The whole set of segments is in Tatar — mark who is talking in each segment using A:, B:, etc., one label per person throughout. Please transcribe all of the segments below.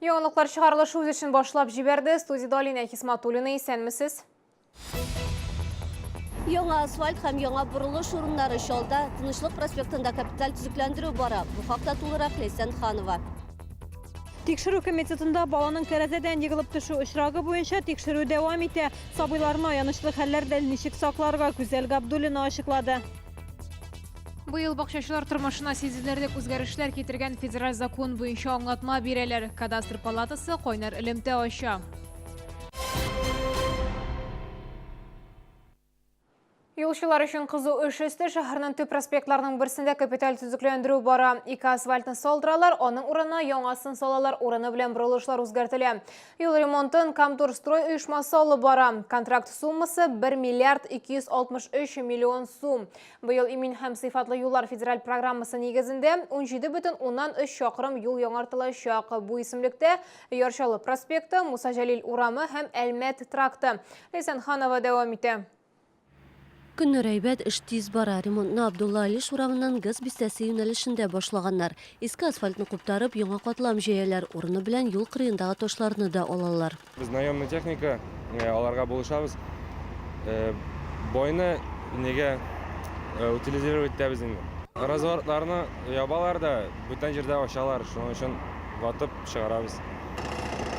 A: Yoğunluklar çıkarılışı için başlap jiberdi. Studiyada Alina Hizmatulina исәнмесез?
B: Яңа асфальт һәм яңа бурылыш урыннары шалда, Тынычлык проспектында капиталь төзекләндерү бара. Бу хакта тулырак Лейсан Ханова.
C: Тикшерү комитетында баланың тәрәзәдән егылып төшү очрагы буенча тикшерү дәвам итә. Сабыйларны аянычлы хәлләрдә ничек сакларга Гүзәл Габдуллина ачыклады.
A: Быел бакчачылар тормышына сизелерлек үзгәрешләр китергән федераль закон буенча аңлатма бирәләр. Кадастр палатасы кайнар элемтә ача. Юлчылар өчен кызу эш өсте шәһәрнең төп проспектларының берсендә капиталь төзекләндерү бара. Ике асфальтны салдыралар, аның урынына яңасын салалар, урыны белән бурылышлар үзгәртелә. Юл ремонтын Камтурстрой оешмасы алып бара. Контракт суммасы 1 миллиард 263 миллион сум. Быел имин һәм сыйфатлы юллар федераль программасы нигезендә 17,3 чакрым юл яңартылачак. Бу исемлектә Ярчалы проспекты, Муса Җәлил урамы һәм Әлмәт тракты. Лейсан Ханова дәвам итә.
B: Көннәр әйбәт, эш тиз бара. Ремонтны Абдулла Алиш урамыннан газ бистәсе юнәлешендә башлаганнар. Иске асфальтны куптарып, яңа катлам җәяләр, урыны белән юл кырыендагы ташларны да алалар.
D: Без наемный техника, аларга булышабыз. Бойны неге утилизировать итәбез инде. Разворотларны ябалар да, бүтән җирдә ачалар, шуның өчен ватып чыгарабыз.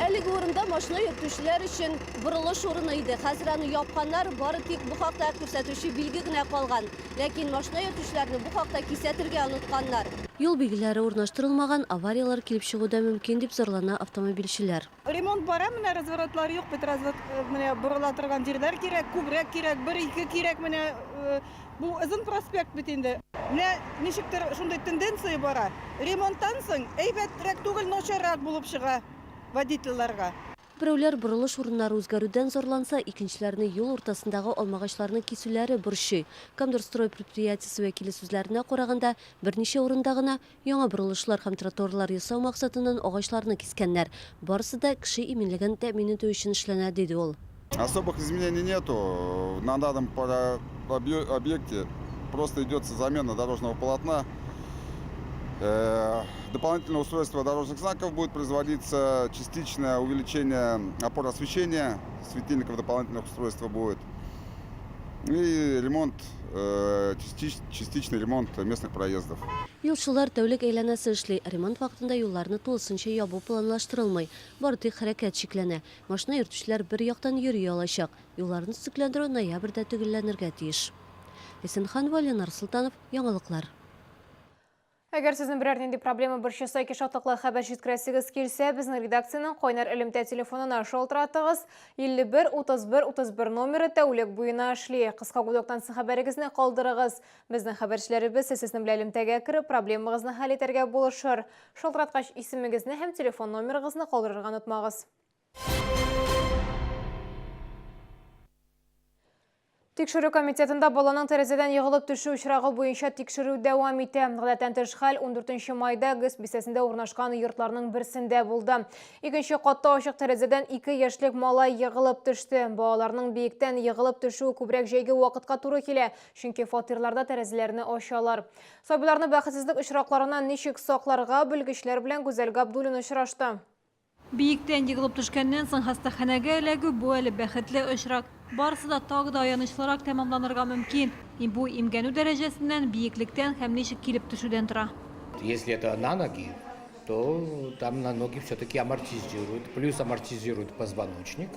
B: Әлеге урында машина йөртүчеләр өчен бурылыш урыны иде. Хәзер аны япканнар, бары тик бу хакта күрсәтүче билге генә калган. Ләкин машина йөртүчеләрне бу хакта кисәтергә онытканнар. Юл билгеләре урнаштырылмаган, авариялар килеп чыгуда мөмкин дип зарлана автомобильчеләр.
E: Ремонт бара, менә разворотлар юк, бит менә бурыла торган җирләр кирәк, күбрәк кирәк, 1-2 кирәк, менә бу озын проспект бит инде. Менә ничектер шундый тенденция бара. Ремонттан соң әйбәтрәк түгел, начаррак булып чыга водительләргә.
B: Берәүләр бурылыш урыннары үзгәрүдән зарланса, икенчеләрне юл уртасындагы алмагачларны кисүләре борчый. Камдорстрой предприятиесе вәкиле сүзләренә караганда, берничә урында гына яңа бурылышлар һәм тротуарлар ясау максатыннан агачларны кискәннәр. Барысы да кеше иминлеген тәэмин итү өчен эшләнә, диде ул.
F: Особых изменений нету. На данном объекте просто идет замена дорожного полотна. Дополнительное устройство дорожных знаков будет производиться, частичное увеличение опор освещения, светильников дополнительных устройств будет. И ремонт, частичный ремонт местных проездов.
B: Юлчылар тәүлек әйләнәсе эшли. Ремонт вакытында юлларны тулысынча ябу планлаштырылмый. Бары тик хәрәкәт шикләнә. Машина йөртүчеләр бер яктан йөри алачак. Юлларны төзекләндерү ноябрьдә төгәлләнергә тиеш. Лейсан Ханова, Ленар Султанов, яңалыклар.
A: Әгәр сезнең берәр нинди проблема борчыса, шатлыклы хәбәр җиткерәсегез килсә, безнең редакциянең кайнар элемтә телефонына шалтыратыгыз. 51-31-31 номеры тәүлек буена эшли. Кыска гудоктан соң хәбәрегезне калдырыгыз. Безнең хәбәрчеләребез сезнең белән элемтәгә кереп, проблемагызны хәл итәргә булышыр. Шалтыраткач исемегезне һәм телефон номерыгызны калдырырга онытмагыз. Тикшерү комитетында баланың тәрәзәдән егылып төшү очрагы буенча тикшерү дәвам итә. Гадәттән тыш хәл 14 майда ГЭС бистәсендә урнашкан йортларның берсендә булды. Икенче катта ачык тәрәзәдән 2 яшьлек малай егылып төште. Балаларның биектән егылып төшү күбрәк җәйге вакытка туры килә, чөнки фатирларда тәрәзәләрне ачалар. Сабыйларны бәхетсезлек очракларыннан ничек сакларга белгечләр белән Гүзәл Габдуллина очрашты.
C: Биектән егылып төшкәннән соң хастаханәгә эләгү бу әле бәхетле очрак. Барысы да тагы да аянычлырак тәмамланырга мөмкин. Бу имгәнү дәрәҗәсеннән, бияклектән һәм ничек килеп төшүдән тора.
G: Если это на ноги, то там на ноги все-таки амортизируют, плюс амортизирует позвоночник,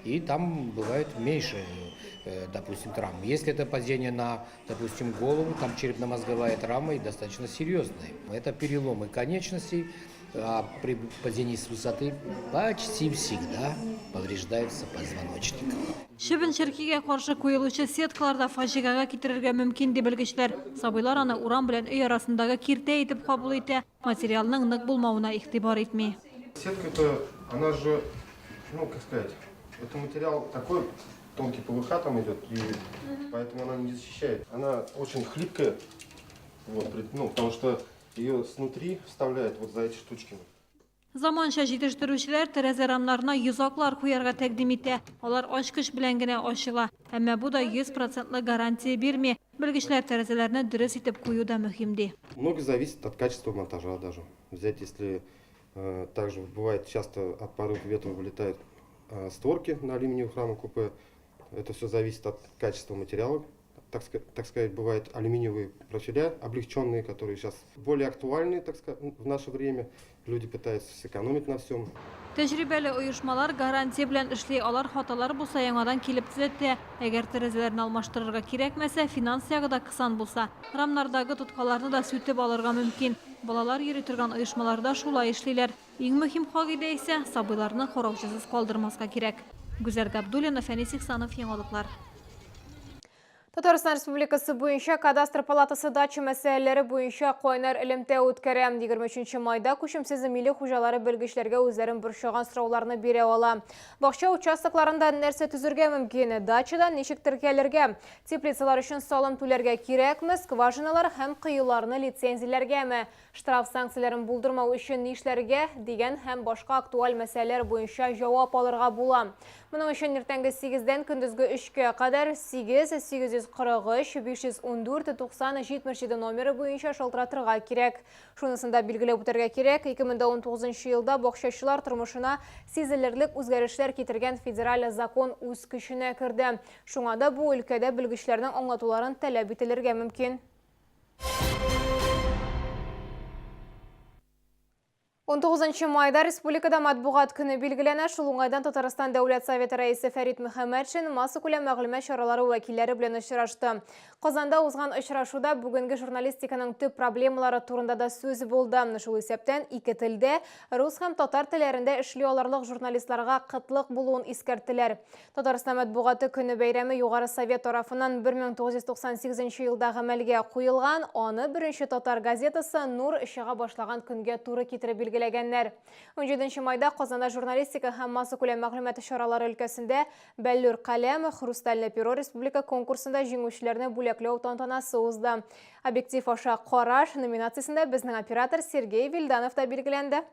G: и там бывает меньше, допустим, травм. Если это падение на, допустим, голову, там черепно-мозговая травма и достаточно серьезная. Это переломы конечностей, а при падении с высоты почти всегда повреждается позвоночник.
C: Шибен шәркигә каршы куелучы сеткаларда фаҗигагә китерергә мөмкин дип белгечләр. Сабыйлар аны урам белән өй арасындагы киртә итеп кабул итә, материалның нык булмавына игътибар итми.
H: Сетка-то, она же, ну, как сказать, это материал такой тонкий ПВХ там идет, и поэтому она не защищает. Она очень хлипкая, вот, ну, потому что ее снутри вставляют вот за эти штучки.
C: Заманча җитештерүчеләр тәрәзә рамнарына йозаклар куярга тәкъдим итә. Алар ачкыч белән генә ачыла. Әмма бу да 100% гарантия бирми. Белгечләр тәрәзәләрне дөрес итеп кую да мөһим ди.
H: Много зависит от качества монтажа даже. Взять, если Также бывает часто от порыва ветра вылетают створки на алюминиевых рамах купе. Это все зависит от качества материала. Так сказать, бывают алюминиевые профиля облегченные, которые сейчас более актуальны, так сказать, в наше время. Люди пытаются сэкономить на всем.
C: Тәҗрибәле оешмалар гарантия белән эшли алар, хаталар булса яңадан килеп төзәтә. Әгәр тәрәзәләрне алмаштырырга кирәкмәсә, финанс ягы да кысан булса, рамнардагы тоткаларны да сүтеп алырга мөмкин. Балалар йөри торган оешмаларда шулай эшлиләр. Иң мөһим кагыйдә исә сабыйларны хараучысыз калдырмаска кирәк. Гүзәр Габдуллина, Фәнис Ихсанов, Яңалыклар.
A: Татарстан Республикасы буенча кадастр палатасы дача мәсьәләләре буенча кайнар элемтә үткәрә. 23 майда күчемсез милли хуҗалары белгечләргә үзләрен борчыган сорауларны бирә ала. Бакча участокларында нәрсә төзергә мөмкин? Дачада ничек теркәлергә? Теплицалар өчен салым түләргә кирәкме? Скважиналар һәм кыюларны лицензияләргәме? Штраф санкцияләрен булдырмау өчен нишләргә дигән һәм башка актуаль мәсьәләләр буенча җавап алырга була. Моның өчен иртәнге 8-дән көндезге 3-кә кадәр 8-843-514-90-77 номеры буенча шалтыратырга кирәк. Шунысында билгеләп үтәргә кирәк, 2019 елда бакчачылар тормышына сизелерлек үзгәрешләр китергән федераль закон үз көченә керде. Шуңа да бу өлкәдә белгечләрнең аңлатуларын таләп ителергә мөмкин. 19 майда республикада матбугат көне билгеләнә. Шул уңайдан Татарстан Дәүләт Советы рәисе Фәрит Мөхәммәтшин масса күләм мәгълүмат чаралары вәкилләре белән очрашты. Казанда узган очрашуда бүгенге журналистиканың төп проблемалары турында да сүз булды. Шул исәптән ике телдә, рус һәм татар телләрендә эшли алырлык журналистларга кытлык булуын искәрттеләр. Татарстан матбугаты көне бәйрәме Югары Совет тарафыннан 1998 елда гамәлгә куелган. Аны беренче татар газетасы Нур чыга башлаган көнгә туры китереп билгеләгәннәр. 17 майда Казанда журналистика һәм масса күләм мәгълүмат чаралары өлкәсендә Бәллүр каләм Хрустальный перо республика конкурсында җиңүчеләрне бүләкләү тантанасы узды. Объектив аша караш номинациясендә безнең оператор Сергей Вильданов та билгеләнде.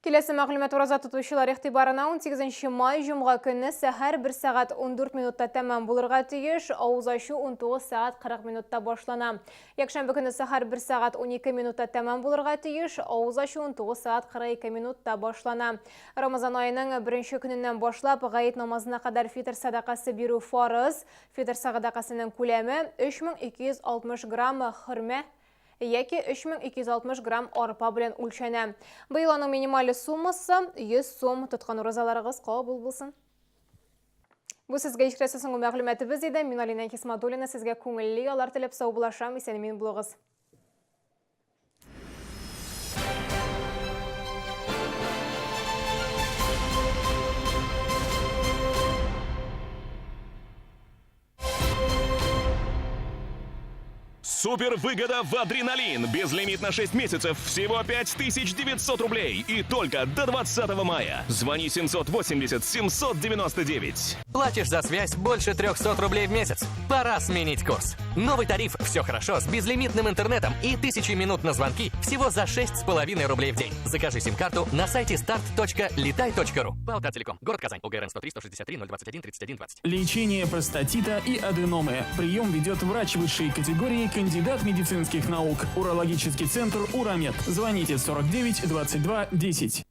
A: Киләсе мәгълүмат ураза тотучылар игътибарына 18 май җомга көнне сәхәр 1 сәгать 14 минутта тәмам булырга тиеш, авыз ачу 19 сәгать 40 минутта башлана. Якшәмбе көнне сәхәр 1 сәгать 12 минутта тәмам булырга тиеш, авыз ачу 19 сәгать 42 минутта башлана. Рамазан аеның 1 көненнән башлап гаит намазына кадәр фитр садакасы бирү фарыз. Фитр садакасының күләме 3260 грамм хөрмә яки 3260 грамм арпа белән үлчәнә. Быел аның минималь суммасы 100 сум. Тоткан уразаларыгыз кабул булсын. Бу сезгә ишкерәсе соңгы мәгълүматыбыз иде. Мин Алина Кисматуллина сезгә күңелле яллар теләп сау булашам. Исән-имин булыгыз.
I: Супер выгода в Адреналин. Безлимит на 6 месяцев. Всего 5900 рублей. И только до 20 мая. Звони 780-799.
J: Платишь за связь больше 300 рублей в месяц. Пора сменить курс. Новый тариф «Все хорошо» с безлимитным интернетом и 1000 минут на звонки всего за 6,5 рублей в день. Закажи сим-карту на сайте start.leтай.ru. Балтателеком. Город Казань. УГРН 103-163-021-31-20.
K: Лечение простатита и аденомы. Прием ведет врач высшей категории, кандидат медицинских наук. Урологический центр «Урамед». Звоните 49 22 10.